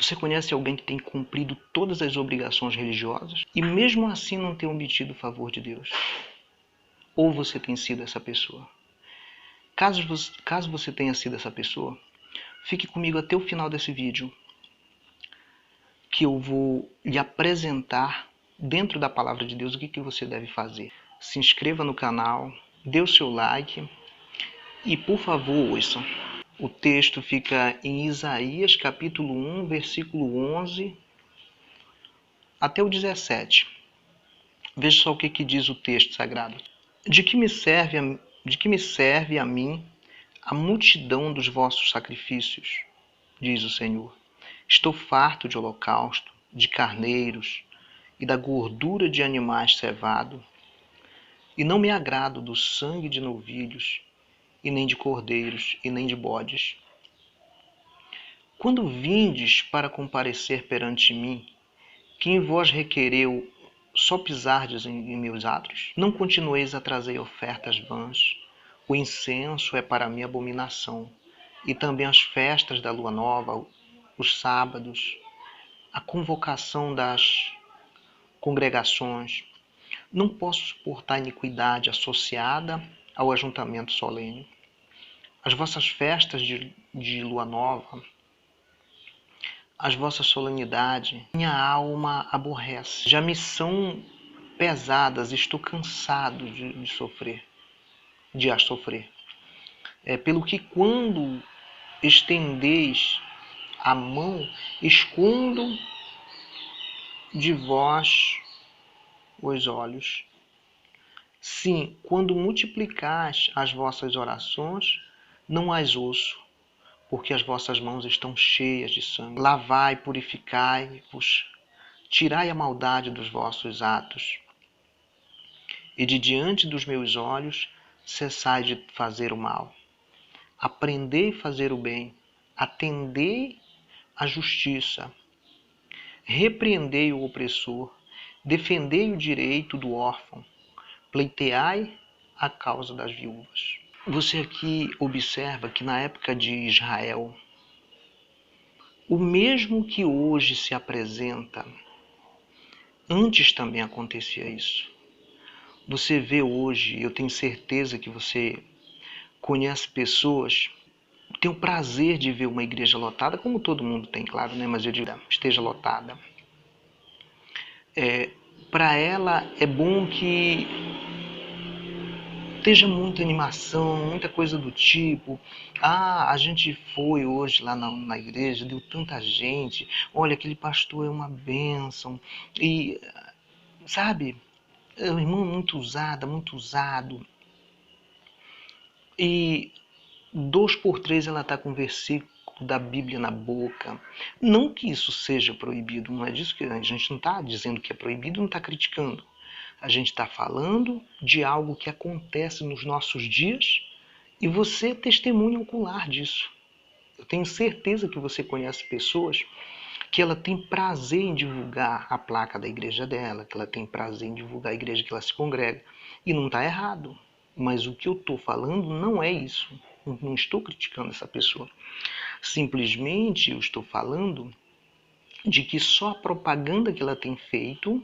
Você conhece alguém que tem cumprido todas as obrigações religiosas e mesmo assim não tem obtido o favor de Deus? Ou você tem sido essa pessoa? Caso você tenha sido essa pessoa, fique comigo até o final desse vídeo, que eu vou lhe apresentar, dentro da palavra de Deus, o que você deve fazer. Se inscreva no canal, dê o seu like e, por favor, ouça. O texto fica em Isaías, capítulo 1, versículo 11 até o 17. Veja só o que diz o texto sagrado. De que me serve a mim a multidão dos vossos sacrifícios, diz o Senhor. Estou farto de holocausto, de carneiros e da gordura de animais cevado, e não me agrado do sangue de novilhos, e nem de cordeiros, e nem de bodes. Quando vindes para comparecer perante mim, que em vós requereu só pisardes em meus átrios? Não continueis a trazer ofertas vãs. O incenso é para mim abominação, e também as festas da lua nova, os sábados, a convocação das congregações. Não posso suportar iniquidade associada ao ajuntamento solene. As vossas festas de lua nova, as vossas solenidades, minha alma aborrece. Já me são pesadas, estou cansado de as sofrer. Pelo que quando estendeis a mão, escondo de vós os olhos. Sim, quando multiplicais as vossas orações, não as ouço, porque as vossas mãos estão cheias de sangue. Lavai, purificai-vos, tirai a maldade dos vossos atos, e de diante dos meus olhos cessai de fazer o mal. Aprendei a fazer o bem, atendei a justiça, repreendei o opressor, defendei o direito do órfão, pleiteai a causa das viúvas. Você aqui observa que na época de Israel, o mesmo que hoje se apresenta, antes também acontecia isso. Você vê hoje, eu tenho certeza que você conhece pessoas, tem o prazer de ver uma igreja lotada, como todo mundo tem, claro, né? Mas eu digo, esteja lotada. Para ela é bom que esteja muita animação, muita coisa do tipo, a gente foi hoje lá na igreja, deu tanta gente, olha, aquele pastor é uma bênção, e, sabe, é um irmão muito usado, e 2 por 3 ela está com um versículo da Bíblia na boca. Não que isso seja proibido, não é disso que a gente não está dizendo que é proibido, não está criticando. A gente está falando de algo que acontece nos nossos dias e você é testemunha ocular disso. Eu tenho certeza que você conhece pessoas que ela tem prazer em divulgar a placa da igreja dela, que ela tem prazer em divulgar a igreja que ela se congrega. E não está errado. Mas o que eu estou falando não é isso. Não estou criticando essa pessoa. Simplesmente eu estou falando de que só a propaganda que ela tem feito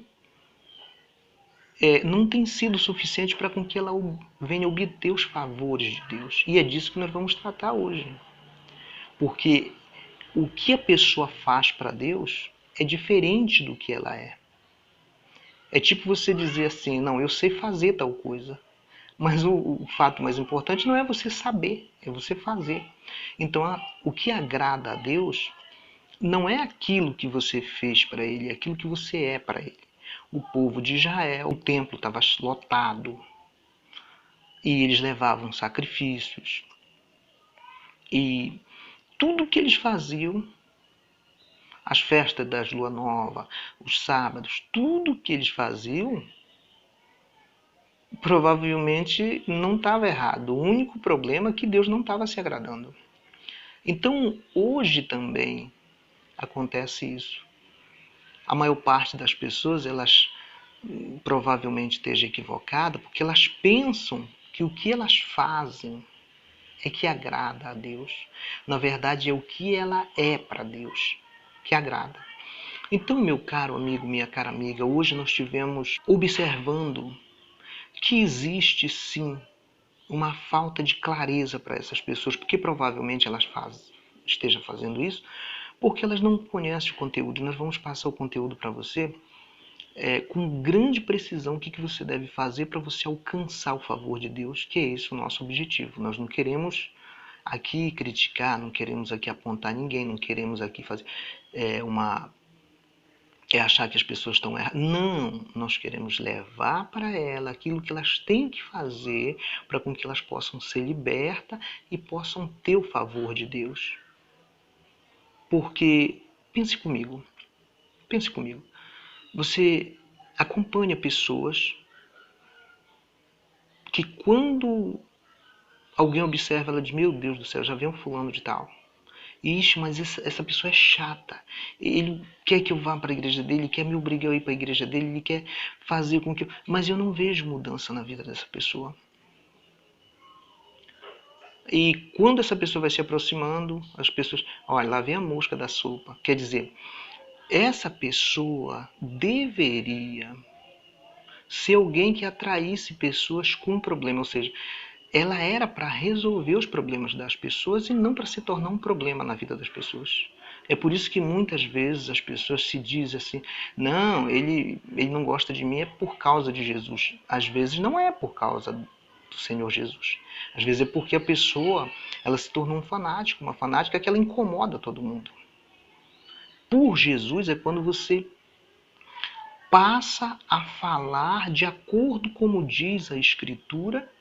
não tem sido suficiente para com que ela venha obter os favores de Deus. E é disso que nós vamos tratar hoje. Porque o que a pessoa faz para Deus é diferente do que ela é. É tipo você dizer assim, não, eu sei fazer tal coisa. Mas o fato mais importante não é você saber, é você fazer. Então, o que agrada a Deus não é aquilo que você fez para Ele, é aquilo que você é para Ele. O povo de Israel, o templo estava lotado e eles levavam sacrifícios. E tudo que eles faziam, as festas das lua nova, os sábados, tudo que eles faziam, provavelmente não estava errado. O único problema é que Deus não estava se agradando. Então, hoje também acontece isso. A maior parte das pessoas, elas provavelmente esteja equivocada, porque elas pensam que o que elas fazem é que agrada a Deus. Na verdade, é o que ela é para Deus que agrada. Então, meu caro amigo, minha cara amiga, hoje nós estivemos observando que existe sim uma falta de clareza para essas pessoas, porque provavelmente elas estejam fazendo isso porque elas não conhecem o conteúdo. Nós vamos passar o conteúdo para você com grande precisão o que você deve fazer para você alcançar o favor de Deus, que é esse o nosso objetivo. Nós não queremos aqui criticar, não queremos aqui apontar ninguém, não queremos aqui fazer achar que as pessoas estão erradas. Não, nós queremos levar para ela aquilo que elas têm que fazer para com que elas possam ser libertas e possam ter o favor de Deus. Porque, pense comigo, você acompanha pessoas que quando alguém observa, ela diz, meu Deus do céu, já vem um fulano de tal. Ixi, mas essa pessoa é chata. Ele quer que eu vá para a igreja dele, ele quer me obrigar a ir para a igreja dele, ele quer fazer com que eu... Mas eu não vejo mudança na vida dessa pessoa. E quando essa pessoa vai se aproximando, as pessoas... Olha, lá vem a mosca da sopa. Quer dizer, essa pessoa deveria ser alguém que atraísse pessoas com problema, ou seja, ela era para resolver os problemas das pessoas e não para se tornar um problema na vida das pessoas. É por isso que muitas vezes as pessoas se dizem assim, não, ele não gosta de mim, é por causa de Jesus. Às vezes não é por causa do Senhor Jesus. Às vezes é porque a pessoa ela se tornou um fanático, uma fanática que ela incomoda todo mundo. Por Jesus é quando você passa a falar de acordo como diz a Escritura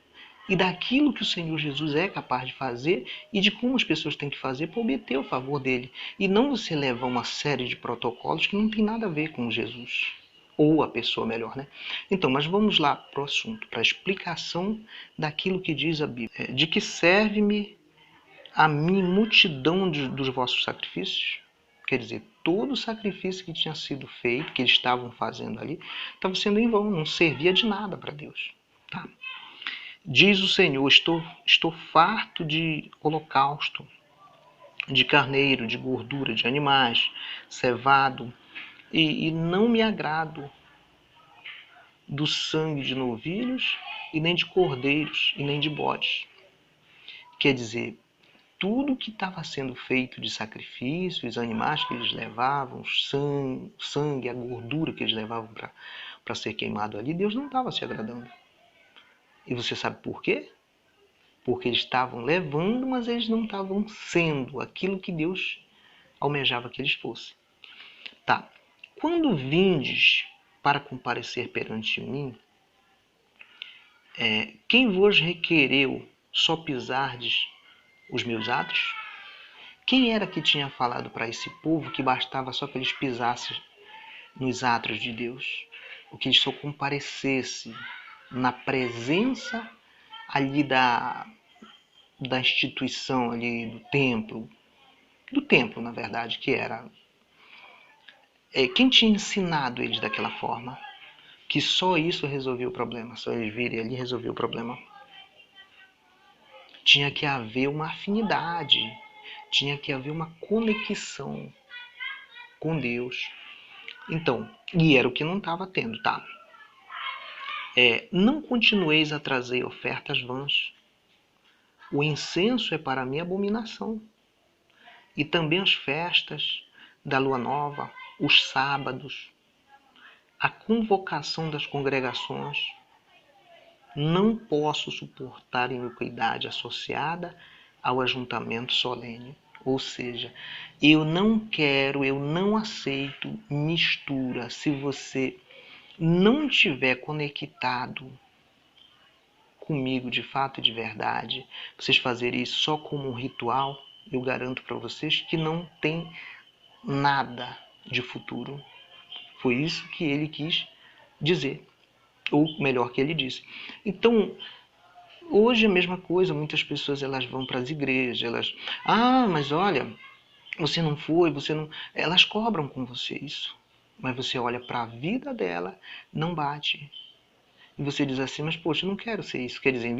e daquilo que o Senhor Jesus é capaz de fazer e de como as pessoas têm que fazer para obter o favor dele. E não você levar uma série de protocolos que não tem nada a ver com Jesus. Ou a pessoa melhor, né? Então, mas vamos lá para o assunto, para a explicação daquilo que diz a Bíblia. De que serve-me a mim multidão dos vossos sacrifícios? Quer dizer, todo o sacrifício que tinha sido feito, que eles estavam fazendo ali, estava sendo em vão, não servia de nada para Deus. Tá? Diz o Senhor, estou farto de holocausto, de carneiro, de gordura, de animais, cevado, e não me agrado do sangue de novilhos, e nem de cordeiros, e nem de bodes. Quer dizer, tudo que estava sendo feito de sacrifício, os animais que eles levavam, o sangue, a gordura que eles levavam para ser queimado ali, Deus não estava se agradando. E você sabe por quê? Porque eles estavam levando, mas eles não estavam sendo aquilo que Deus almejava que eles fossem. Tá. Quando vindes para comparecer perante mim, quem vos requereu só pisardes os meus atos? Quem era que tinha falado para esse povo que bastava só que eles pisassem nos atos de Deus? O que eles só comparecessem na presença ali da instituição ali do templo, na verdade, que era... Quem tinha ensinado eles daquela forma? Que só isso resolvia o problema, só eles virem ali resolver o problema. Tinha que haver uma afinidade, tinha que haver uma conexão com Deus. Então, e era o que não estava tendo, tá? Não continueis a trazer ofertas vãs. O incenso é para mim abominação. E também as festas da lua nova, os sábados, a convocação das congregações. Não posso suportar iniquidade associada ao ajuntamento solene. Ou seja, eu não aceito mistura. Se você não estiver conectado comigo de fato e de verdade, vocês fazerem isso só como um ritual, eu garanto para vocês que não tem nada de futuro. Foi isso que ele quis dizer, ou melhor, que ele disse. Então, hoje é a mesma coisa, muitas pessoas elas vão para as igrejas, mas olha, você não foi, você não... Elas cobram com você isso, mas você olha para a vida dela, não bate. E você diz assim, mas poxa, eu não quero ser isso. Quer dizer, ao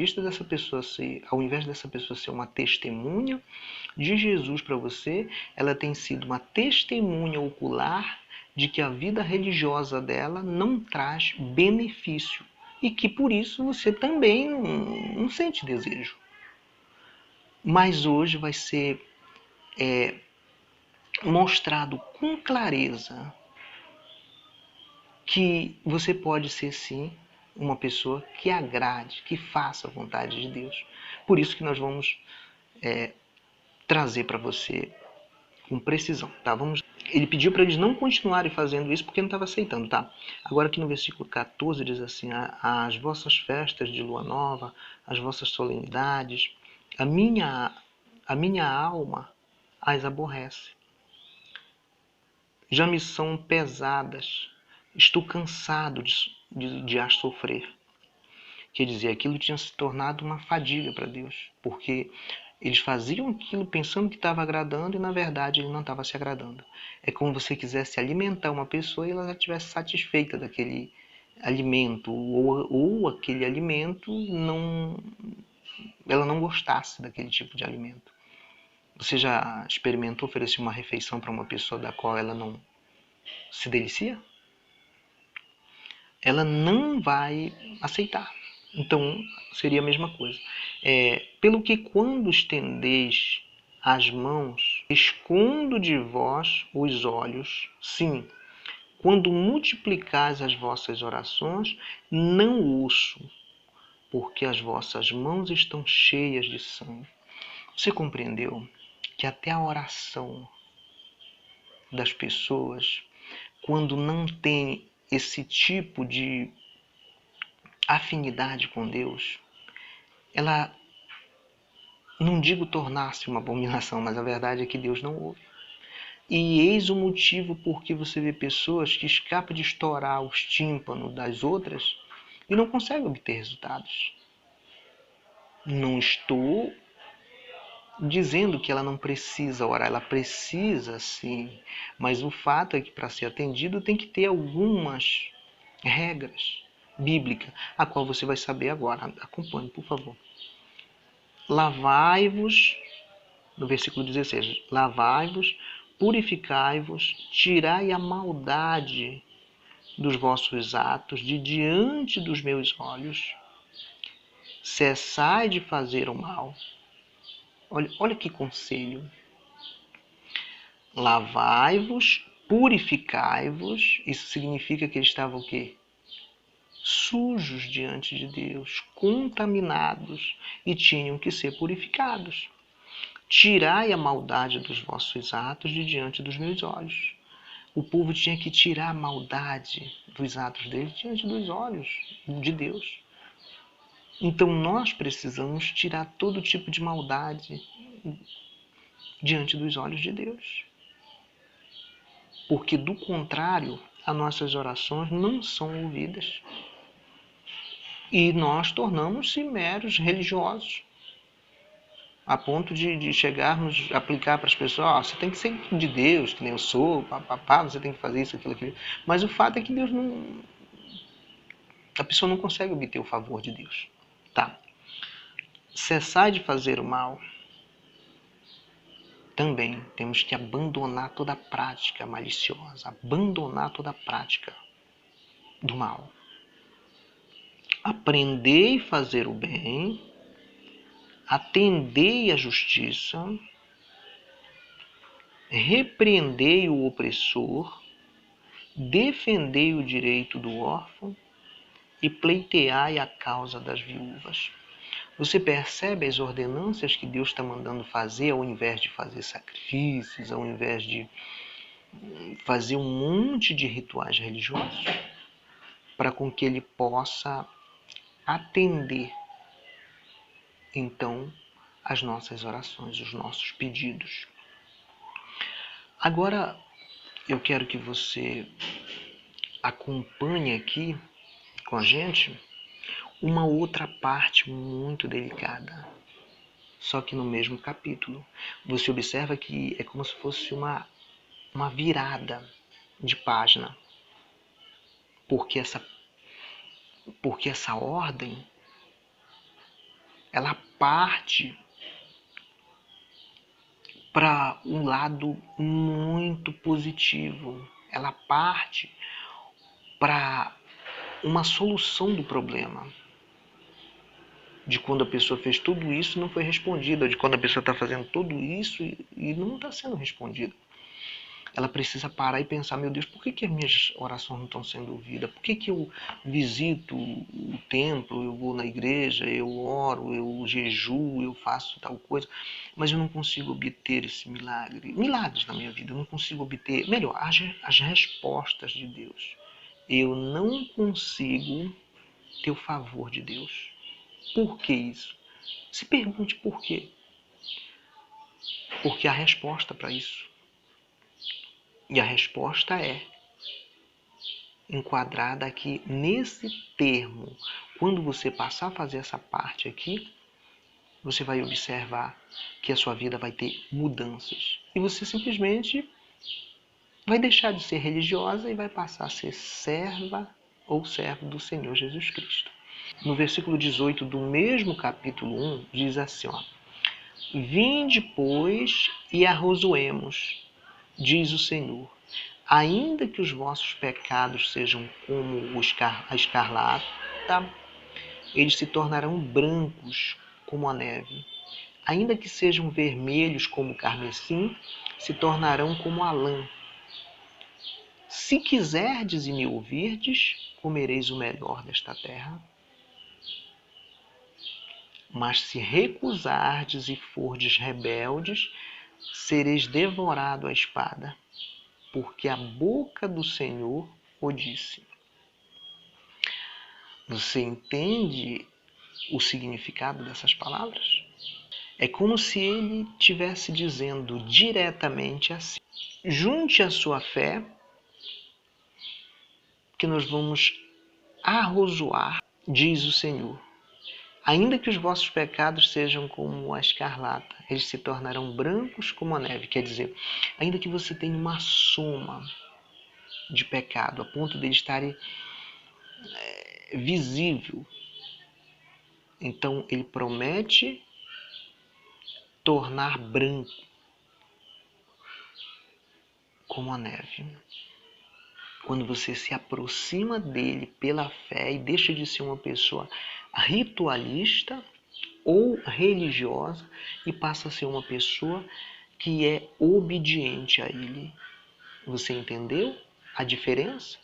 invés dessa pessoa ser uma testemunha de Jesus para você, ela tem sido uma testemunha ocular de que a vida religiosa dela não traz benefício e que por isso você também não sente desejo. Mas hoje vai ser mostrado com clareza que você pode ser sim uma pessoa que agrade, que faça a vontade de Deus. Por isso que nós vamos trazer para você com precisão, tá? Ele pediu para eles não continuarem fazendo isso porque não estava aceitando, tá? Agora aqui no versículo 14 diz assim, as vossas festas de lua nova, as vossas solenidades, a minha alma as aborrece. Já me são pesadas, estou cansado de as sofrer. Quer dizer, aquilo tinha se tornado uma fadiga para Deus, porque eles faziam aquilo pensando que estava agradando e na verdade ele não estava se agradando. É como você quisesse alimentar uma pessoa e ela já estivesse satisfeita daquele alimento, ou aquele alimento ela não gostasse daquele tipo de alimento. Você já experimentou oferecer uma refeição para uma pessoa da qual ela não se delicia? Ela não vai aceitar. Então, seria a mesma coisa. Pelo que quando estendeis as mãos, escondo de vós os olhos. Sim, quando multiplicais as vossas orações, não ouço, porque as vossas mãos estão cheias de sangue. Você compreendeu que até a oração das pessoas, quando não tem esse tipo de afinidade com Deus, ela, não digo tornar-se uma abominação, mas a verdade é que Deus não ouve. E eis o motivo por que você vê pessoas que escapam de estourar os tímpanos das outras e não conseguem obter resultados. Não estou dizendo que ela não precisa orar, ela precisa sim, mas o fato é que para ser atendido tem que ter algumas regras bíblicas, a qual você vai saber agora. Acompanhe, por favor. Lavai-vos, no versículo 16, lavai-vos, purificai-vos, tirai a maldade dos vossos atos de diante dos meus olhos, cessai de fazer o mal. Olha que conselho. Lavai-vos, purificai-vos, isso significa que eles estavam o quê? Sujos diante de Deus, contaminados e tinham que ser purificados. Tirai a maldade dos vossos atos de diante dos meus olhos. O povo tinha que tirar a maldade dos atos deles diante dos olhos de Deus. Então nós precisamos tirar todo tipo de maldade diante dos olhos de Deus. Porque do contrário, as nossas orações não são ouvidas. E nós tornamos-se meros religiosos. A ponto de chegarmos a aplicar para as pessoas, você tem que ser de Deus, que nem eu sou, papapá, você tem que fazer isso, aquilo. Mas o fato é que Deus não... A pessoa não consegue obter o favor de Deus. Tá. Cessar de fazer o mal. Também temos que abandonar toda a prática maliciosa, abandonar toda a prática do mal. Aprendei a fazer o bem, atendei à justiça, repreendei o opressor, defendei o direito do órfão e pleiteai a causa das viúvas. Você percebe as ordenanças que Deus está mandando fazer ao invés de fazer sacrifícios, ao invés de fazer um monte de rituais religiosos, para com que Ele possa atender, então, as nossas orações, os nossos pedidos. Agora, eu quero que você acompanhe aqui com a gente uma outra parte muito delicada, só que no mesmo capítulo. Você observa que é como se fosse uma virada de página, porque Porque essa ordem, ela parte para um lado muito positivo. Ela parte para uma solução do problema. De quando a pessoa fez tudo isso e não foi respondida, de quando a pessoa está fazendo tudo isso e não está sendo respondida. Ela precisa parar e pensar, meu Deus, por que as minhas orações não estão sendo ouvidas? Por que eu visito o templo, eu vou na igreja, eu oro, eu jejuo, eu faço tal coisa, mas eu não consigo obter esse milagre? Milagres na minha vida, eu não consigo obter, melhor, as respostas de Deus. Eu não consigo ter o favor de Deus. Por que isso? Se pergunte por quê. Porque há resposta para isso. E a resposta é enquadrada aqui nesse termo. Quando você passar a fazer essa parte aqui, você vai observar que a sua vida vai ter mudanças. E você simplesmente vai deixar de ser religiosa e vai passar a ser serva ou servo do Senhor Jesus Cristo. No versículo 18 do mesmo capítulo 1, diz assim, ó: Vinde, pois, e arrozoemos, diz o Senhor. Ainda que os vossos pecados sejam como a escarlata, eles se tornarão brancos como a neve. Ainda que sejam vermelhos como o carmesim, se tornarão como a lã. Se quiserdes e me ouvirdes, comereis o melhor desta terra. Mas se recusardes e fordes rebeldes, sereis devorado à espada, porque a boca do Senhor o disse. Você entende o significado dessas palavras? É como se ele estivesse dizendo diretamente assim: junte a sua fé, que nós vamos arrozoar, diz o Senhor. Ainda que os vossos pecados sejam como a escarlata, eles se tornarão brancos como a neve. Quer dizer, ainda que você tenha uma soma de pecado, a ponto de estar visível, então ele promete tornar branco como a neve. Quando você se aproxima dele pela fé e deixa de ser uma pessoa ritualista ou religiosa e passa a ser uma pessoa que é obediente a ele. Você entendeu a diferença?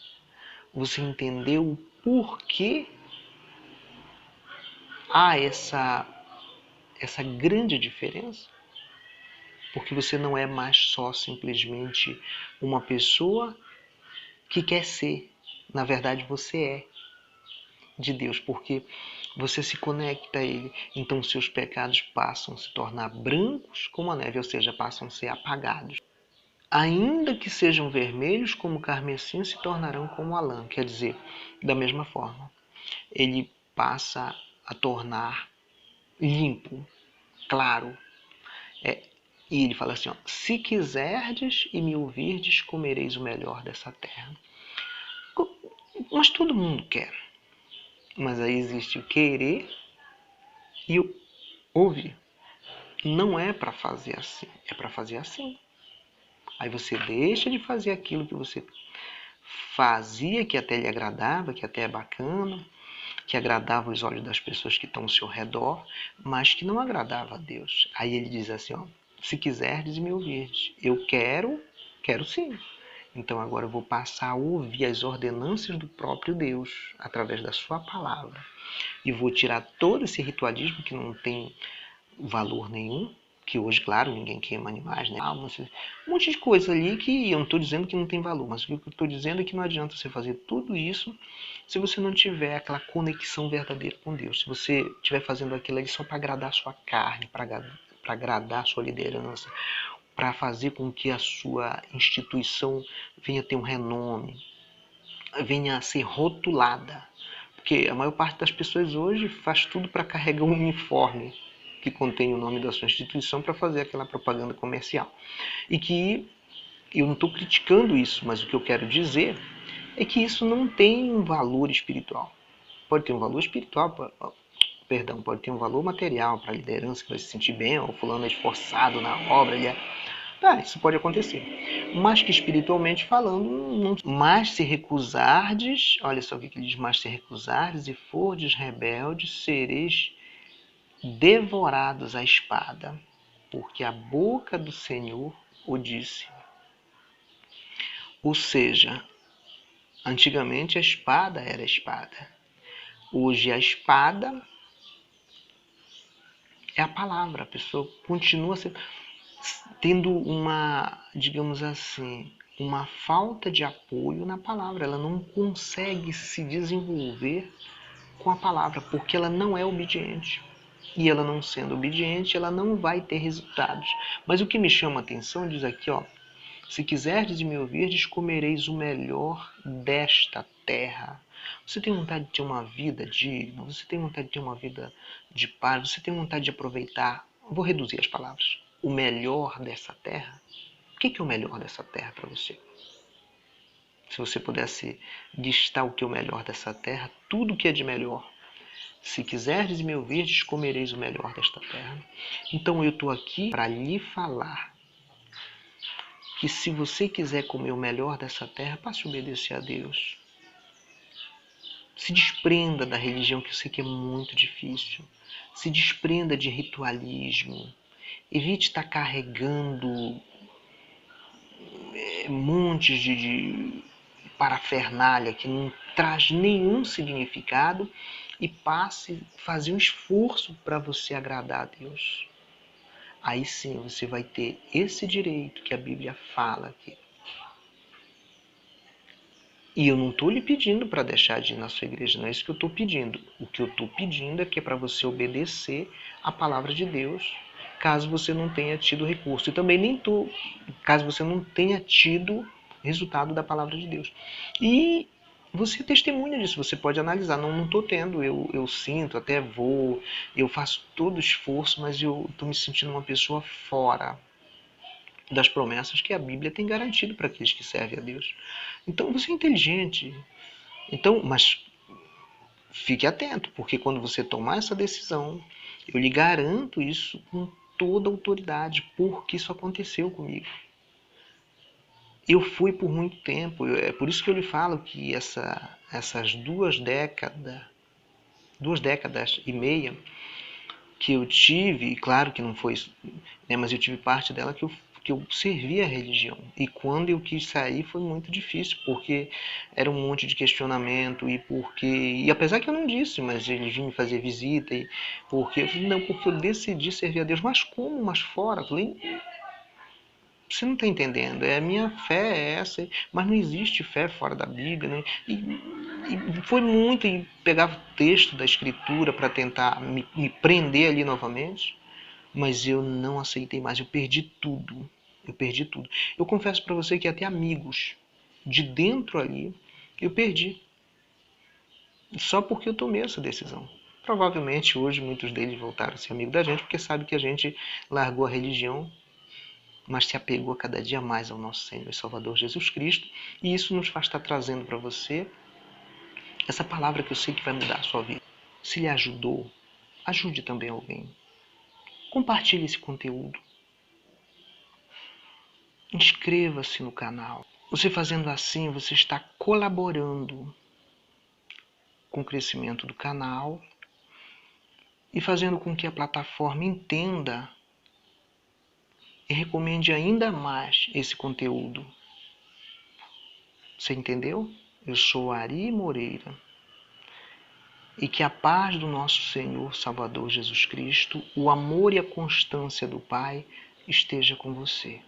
Você entendeu o porquê há essa grande diferença? Porque você não é mais só simplesmente uma pessoa que quer ser. Na verdade, você é de Deus, porque você se conecta a Ele. Então, seus pecados passam a se tornar brancos como a neve, ou seja, passam a ser apagados. Ainda que sejam vermelhos como o carmesim, se tornarão como a lã. Quer dizer, da mesma forma, ele passa a tornar limpo, claro. E ele fala assim, ó: se quiserdes e me ouvirdes, comereis o melhor dessa terra. Mas todo mundo quer. Mas aí existe o querer e o ouvir. Não é para fazer assim, é para fazer assim. Aí você deixa de fazer aquilo que você fazia, que até lhe agradava, que até é bacana, que agradava os olhos das pessoas que estão ao seu redor, mas que não agradava a Deus. Aí ele diz assim, ó: se quiserdes e me ouvirdes, eu quero sim. Então agora eu vou passar a ouvir as ordenanças do próprio Deus, através da sua palavra. E vou tirar todo esse ritualismo que não tem valor nenhum, que hoje, claro, ninguém queima animais, né? Um monte de coisa ali que eu não estou dizendo que não tem valor, mas o que eu estou dizendo é que não adianta você fazer tudo isso se você não tiver aquela conexão verdadeira com Deus. Se você estiver fazendo aquilo ali só para agradar a sua carne, para agradar a sua liderança, para fazer com que a sua instituição venha ter um renome, venha a ser rotulada. Porque a maior parte das pessoas hoje faz tudo para carregar um uniforme que contém o nome da sua instituição para fazer aquela propaganda comercial. E que eu não estou criticando isso, mas o que eu quero dizer é que isso não tem um valor espiritual. pode ter um valor espiritual, pode ter um valor material para a liderança, que vai se sentir bem, ou fulano é esforçado na obra, isso pode acontecer. Mas que espiritualmente falando, não. Mas se recusardes, olha só o que ele diz, mas se recusardes e fordes rebeldes, sereis devorados à espada, porque a boca do Senhor o disse. Ou seja, antigamente a espada era a espada. Hoje a espada é a palavra. A pessoa continua tendo uma, digamos assim, uma falta de apoio na palavra. Ela não consegue se desenvolver com a palavra, porque ela não é obediente. E ela não sendo obediente, ela não vai ter resultados. Mas o que me chama a atenção, diz aqui, se quiserdes e me ouvirdes, comereis o melhor desta terra. Você tem vontade de ter uma vida digna? Você tem vontade de ter uma vida de paz? Você tem vontade de aproveitar? Vou reduzir as palavras. O melhor dessa terra? O que é o melhor dessa terra para você? Se você pudesse listar o que é o melhor dessa terra, tudo o que é de melhor. Se quiserdes e me ouvirdes, comereis o melhor desta terra. Então eu estou aqui para lhe falar que se você quiser comer o melhor dessa terra, passe a obedecer a Deus. Se desprenda da religião, que eu sei que é muito difícil. Se desprenda de ritualismo. Evite estar carregando montes de parafernália que não traz nenhum significado e passe a fazer um esforço para você agradar a Deus. Aí sim você vai ter esse direito que a Bíblia fala aqui. E eu não estou lhe pedindo para deixar de ir na sua igreja, não é isso que eu estou pedindo. O que eu estou pedindo é que é para você obedecer a palavra de Deus, caso você não tenha tido recurso. E também nem caso você não tenha tido resultado da palavra de Deus. E você é testemunha disso, você pode analisar. Não estou tendo, eu sinto, até vou, eu faço todo o esforço, mas eu estou me sentindo uma pessoa fora das promessas que a Bíblia tem garantido para aqueles que servem a Deus. Então você é inteligente. Mas fique atento, porque quando você tomar essa decisão, eu lhe garanto isso com toda a autoridade, porque isso aconteceu comigo. Eu fui por muito tempo, é por isso que eu lhe falo que essas 2 décadas e meia que eu tive, claro que não foi, né, mas eu tive parte dela que eu servi a religião. E quando eu quis sair foi muito difícil, porque era um monte de questionamento, e apesar que eu não disse, mas eles vinham me fazer visita, porque eu decidi servir a Deus. Mas como? Mas fora? Eu falei, você não está entendendo, a minha fé é essa, mas não existe fé fora da Bíblia, né? E foi muito, e pegava o texto da Escritura para tentar me prender ali novamente, mas eu não aceitei mais, eu perdi tudo. Eu confesso para você que até amigos de dentro ali eu perdi, só porque eu tomei essa decisão. Provavelmente hoje muitos deles voltaram a ser amigos da gente, porque sabem que a gente largou a religião, mas se apegou cada dia mais ao nosso Senhor e Salvador Jesus Cristo, e isso nos faz estar trazendo para você essa palavra que eu sei que vai mudar a sua vida. Se lhe ajudou, ajude também alguém. Compartilhe esse conteúdo. Inscreva-se no canal. Você fazendo assim, você está colaborando com o crescimento do canal e fazendo com que a plataforma entenda e recomende ainda mais esse conteúdo. Você entendeu? Eu sou Ari Moreira. E que a paz do nosso Senhor Salvador Jesus Cristo, o amor e a constância do Pai esteja com você.